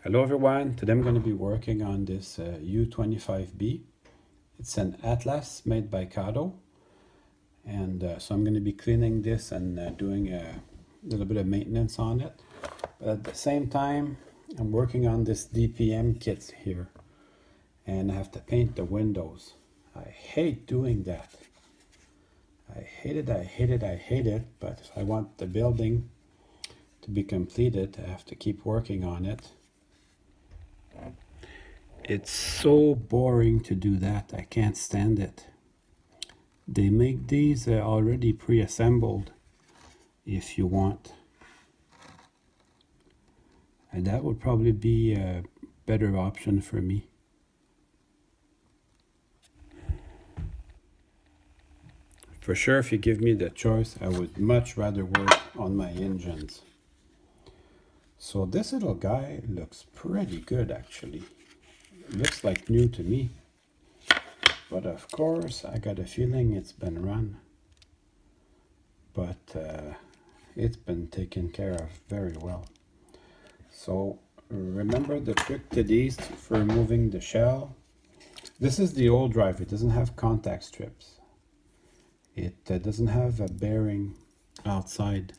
Hello everyone, today I'm going to be working on this U25B. It's an Atlas made by Kato, and so I'm going to be cleaning this and doing a little bit of maintenance on it. But at the same time, I'm working on this DPM kit here, and I have to paint the windows. I hate doing that. I hate it, but if I want the building to be completed, I have to keep working on it. It's so boring to do that. I can't stand it. They make these already pre-assembled if you want. And that would probably be a better option for me. For sure, if you give me the choice, I would much rather work on my engines. So this little guy looks pretty good actually. It looks like new to me. But of course, I got a feeling it's been run. But it's been taken care of very well. So remember the trick to these for removing the shell. This is the old drive. It doesn't have contact strips. It doesn't have a bearing outside.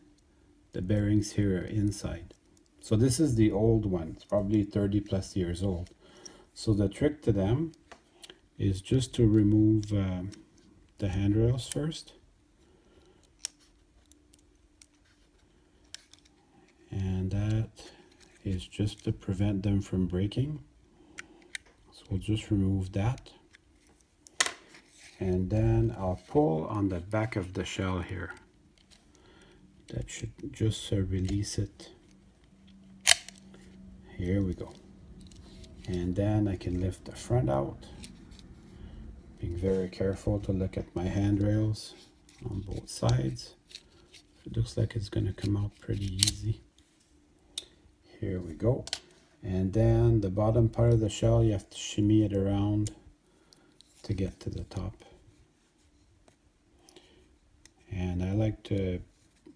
The bearings here are inside. So this is the old one. It's probably 30 plus years old. So the trick to them is just to remove the handrails first. And that is just to prevent them from breaking. So we'll just remove that. And then I'll pull on the back of the shell here. That should just release it. Here we go. And then I can lift the front out. Being very careful to look at my handrails on both sides. It looks like it's going to come out pretty easy. Here we go. And then the bottom part of the shell, you have to shimmy it around to get to the top. And I like to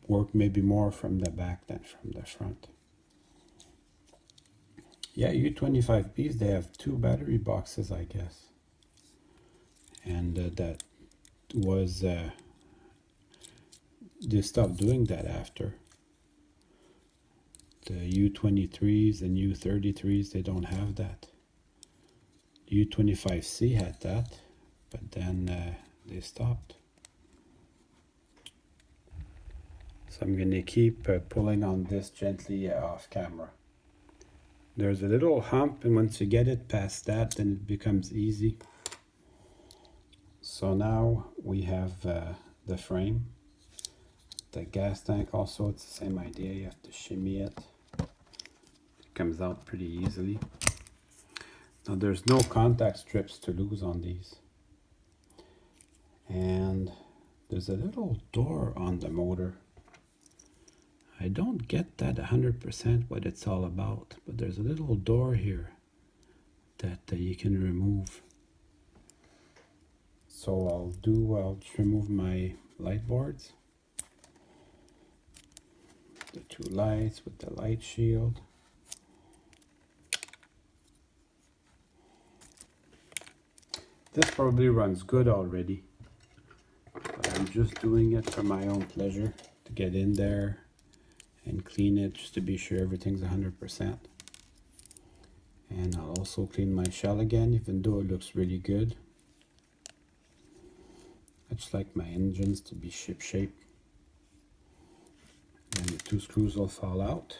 work maybe more from the back than from the front. Yeah, U25Bs, they have 2 battery boxes, I guess. And that was, they stopped doing that after. The U23s and U33s, they don't have that. U25C had that, but then they stopped. So I'm going to keep pulling on this gently off camera. There's a little hump, and once you get it past that, then it becomes easy. So now we have the frame. The gas tank also, it's the same idea. You have to shimmy it. It comes out pretty easily. Now there's no contact strips to lose on these. And there's a little door on the motor. I don't get that 100% what it's all about, but there's a little door here that you can remove. So I'll just remove my light boards. The 2 lights with the light shield. This probably runs good already, but I'm just doing it for my own pleasure, to get in there and clean it just to be sure everything's 100%. And I'll also clean my shell again, even though it looks really good. I just like my engines to be ship-shape. Then the 2 screws will fall out.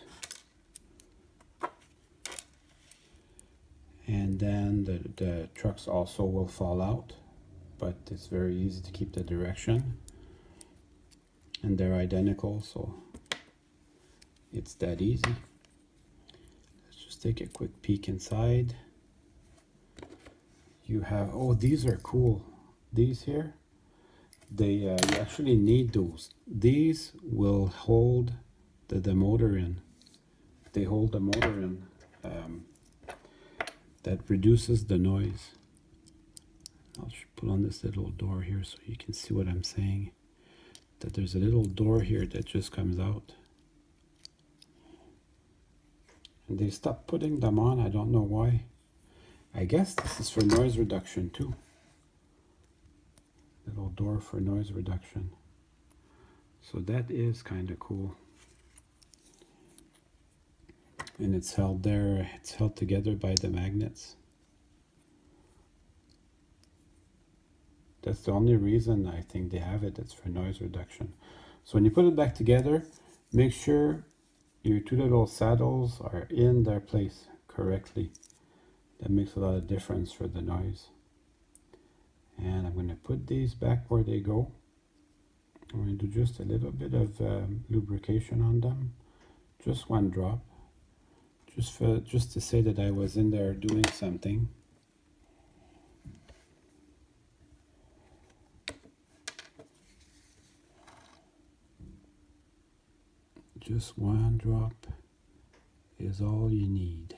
And then the trucks also will fall out, but it's very easy to keep the direction. And they're identical, so it's that easy. Let's just take a quick peek inside. You have, oh, these are cool. These here, you actually need those. These will hold the motor in. They hold the motor in. That reduces the noise. I'll just put on this little door here so you can see what I'm saying. That there's a little door here that just comes out. and they stopped putting them on. I don't know why. I guess this is for noise reduction too. Little door for noise reduction. So that is kind of cool. And it's held there, it's held together by the magnets. That's the only reason I think they have it, it's for noise reduction. So when you put it back together, make sure your two little saddles are in their place correctly. That makes a lot of difference for the noise. And I'm going to put these back where they go. I'm going to do just a little bit of lubrication on them. Just one drop. Just to say that I was in there doing something. Just one drop is all you need.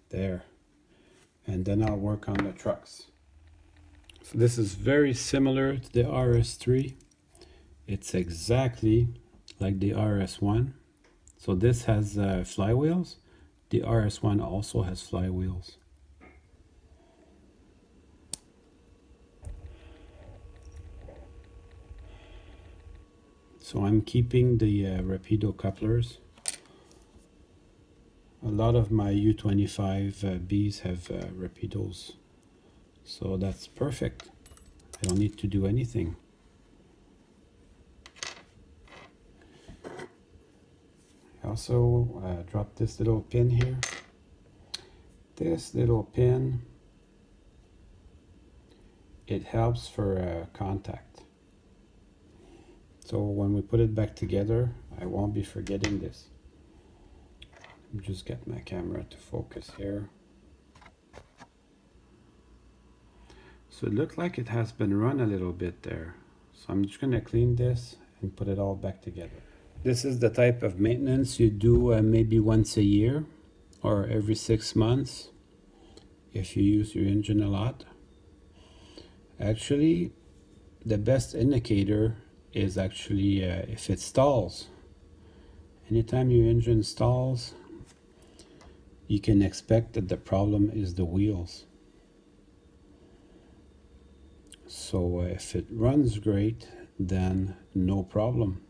There. And then I'll work on the trucks. So this is very similar to the RS3. It's exactly like the RS1. So this has flywheels. The RS1 also has flywheels. So I'm keeping the Rapido couplers. A lot of my U25Bs have Rapidos. So that's perfect. I don't need to do anything. I also dropped this little pin here. This little pin, it helps for contact. So when we put it back together, I won't be forgetting this. Let me just get my camera to focus here. So it looks like it has been run a little bit there. So I'm just going to clean this and put it all back together. This is the type of maintenance you do maybe once a year or every 6 months if you use your engine a lot. Actually, the best indicator is actually if it stalls. Anytime your engine stalls, you can expect that the problem is the wheels. So if it runs great, then no problem.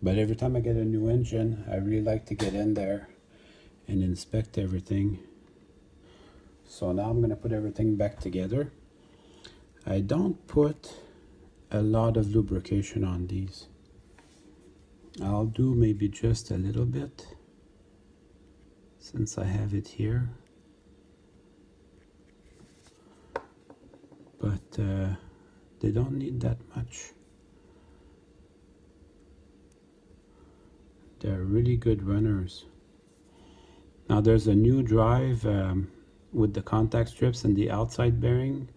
But every time I get a new engine, I really like to get in there and inspect everything. So now I'm going to put everything back together. I don't put a lot of lubrication on these. I'll do maybe just a little bit since I have it here. But they don't need that much. They're really good runners. Now there's a new drive with the contact strips and the outside bearing.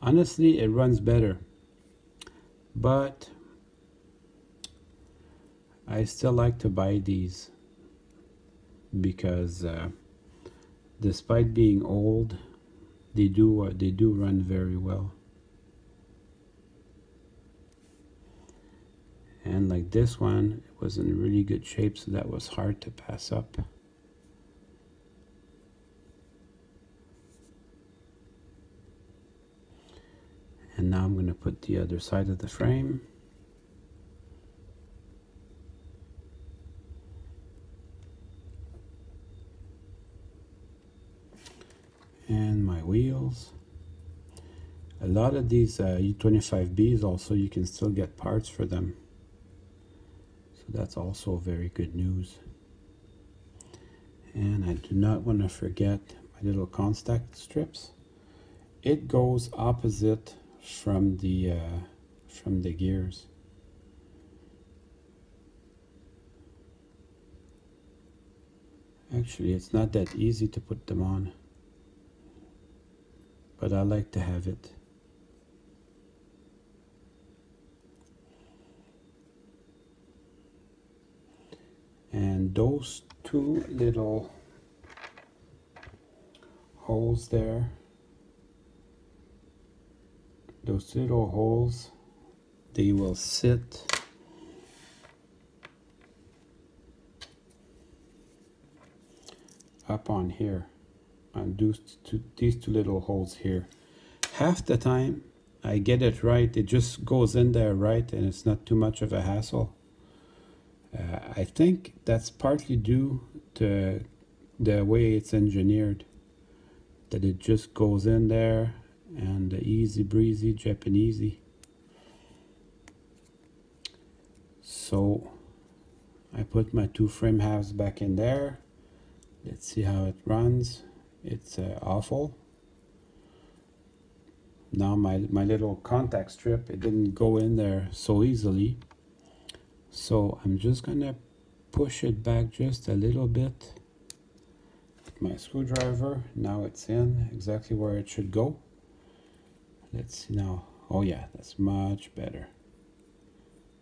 Honestly, it runs better. But I still like to buy these because despite being old, they do run very well. And like this one, it was in really good shape, so that was hard to pass up. And now I'm going to put the other side of the frame. And my wheels. A lot of these U25Bs also, you can still get parts for them. So that's also very good news. And I do not want to forget my little contact strips. It goes opposite from the gears. Actually, it's not that easy to put them on, but I like to have it. And those two little holes there. Those little holes, they will sit up on here, on these two little holes here. Half the time I get it right, it just goes in there right, and it's not too much of a hassle. I think that's partly due to the way it's engineered, that it just goes in there and easy breezy Japanesey. So I put my two frame halves back in there. Let's see how it runs. It's awful. Now my little contact strip, it didn't go in there so easily. So I'm just gonna push it back just a little bit with my screwdriver. Now it's in exactly where it should go. Let's see now. Oh yeah, that's much better.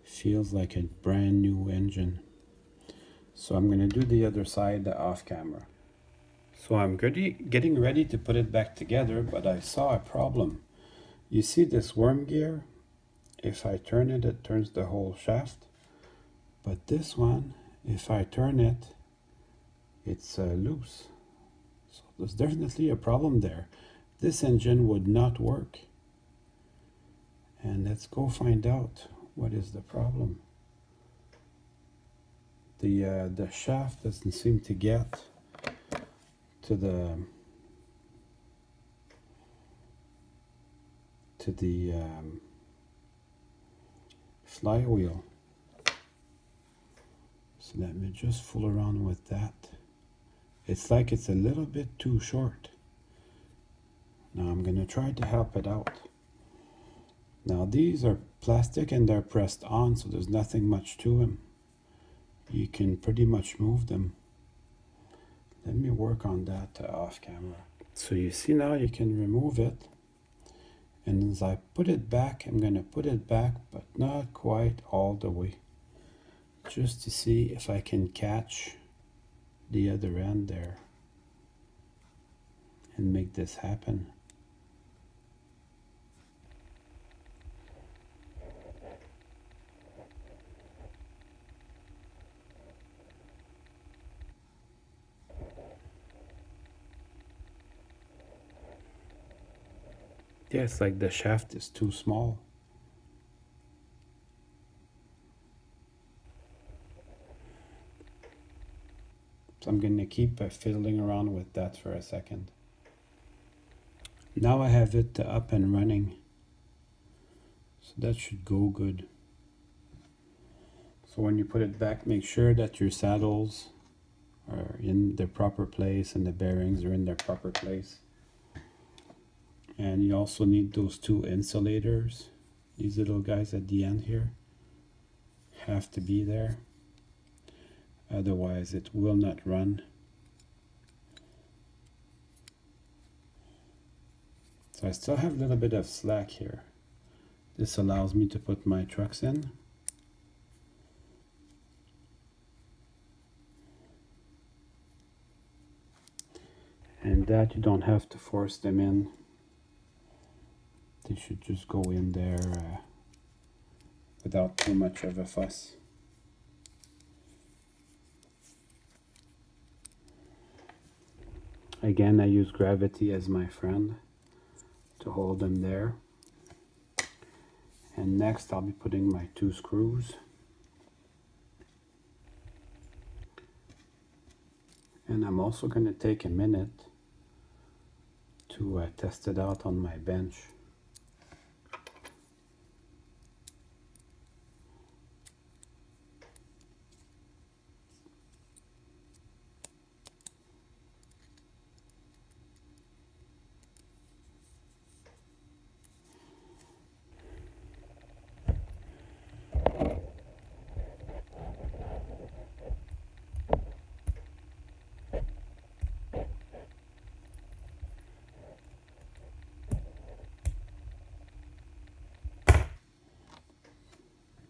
Feels like a brand new engine. So I'm gonna do the other side off camera. So I'm getting ready to put it back together, but I saw a problem. You see this worm gear? If I turn it, it turns the whole shaft. But this one, if I turn it, it's loose. So there's definitely a problem there. This engine would not work. And let's go find out what is the problem. The shaft doesn't seem to get to the flywheel. So let me just fool around with that. It's like it's a little bit too short. Now I'm gonna try to help it out. Now these are plastic and they're pressed on, so there's nothing much to them. You can pretty much move them. Let me work on that off camera. So you see now you can remove it. And as I put it back, I'm gonna put it back, but not quite all the way. Just to see if I can catch the other end there and make this happen. Yeah, it's like the shaft is too small. So I'm going to keep fiddling around with that for a second. Now I have it up and running. So that should go good. So when you put it back, make sure that your saddles are in their proper place and the bearings are in their proper place. And you also need those two insulators. These little guys at the end here have to be there. Otherwise it will not run. So I still have a little bit of slack here. This allows me to put my trucks in. And that you don't have to force them in. They should just go in there without too much of a fuss. Again, I use gravity as my friend to hold them there. And next I'll be putting my two screws. And I'm also going to take a minute to test it out on my bench.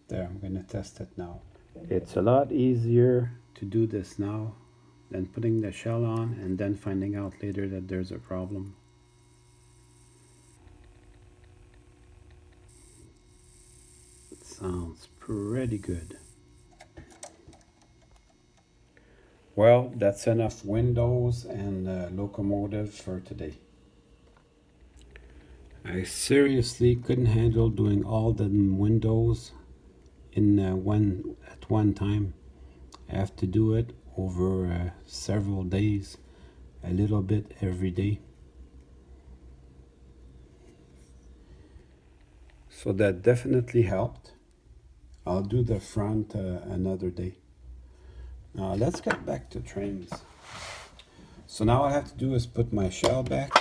There, I'm going to test it now. It's a lot easier to do this now than putting the shell on and then finding out later that there's a problem. It sounds pretty good. Well, that's enough windows and locomotive for today. I seriously couldn't handle doing all the windows in at one time. I have to do it over several days, a little bit every day. So that definitely helped. I'll do the front another day. Now let's get back to trains. So now all I have to do is put my shell back,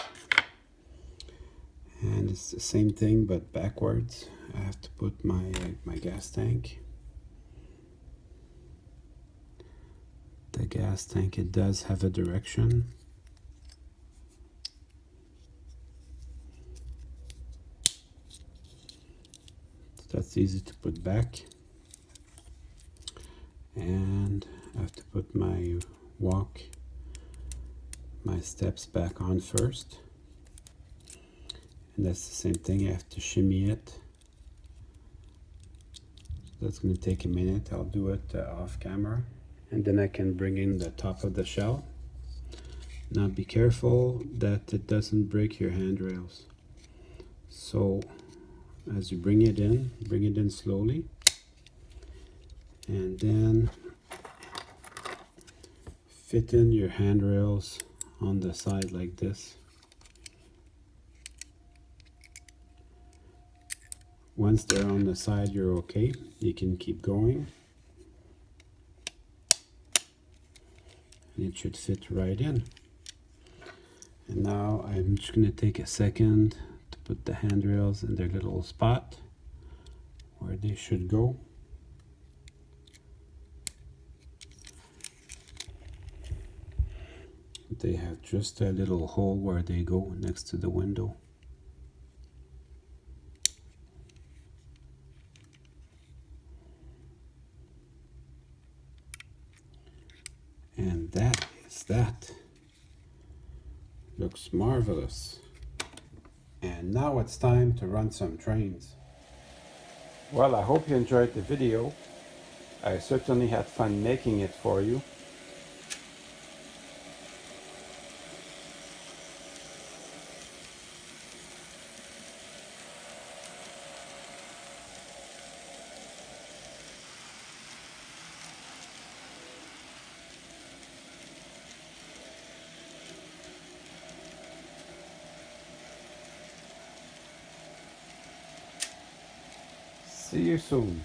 and it's the same thing but backwards. I have to put my gas tank. The gas tank, it does have a direction. So that's easy to put back. And I have to put my steps back on first. And that's the same thing, I have to shimmy it. So that's going to take a minute. I'll do it off camera. And then I can bring in the top of the shell. Now be careful that it doesn't break your handrails. So as you bring it in slowly. And then fit in your handrails on the side like this. Once they're on the side, you're okay. You can keep going. And it should fit right in. And now I'm just going to take a second to put the handrails in their little spot where they should go. They have just a little hole where they go next to the window. And that is that. Looks marvelous. And now it's time to run some trains. Well, I hope you enjoyed the video. I certainly had fun making it for you. See you soon.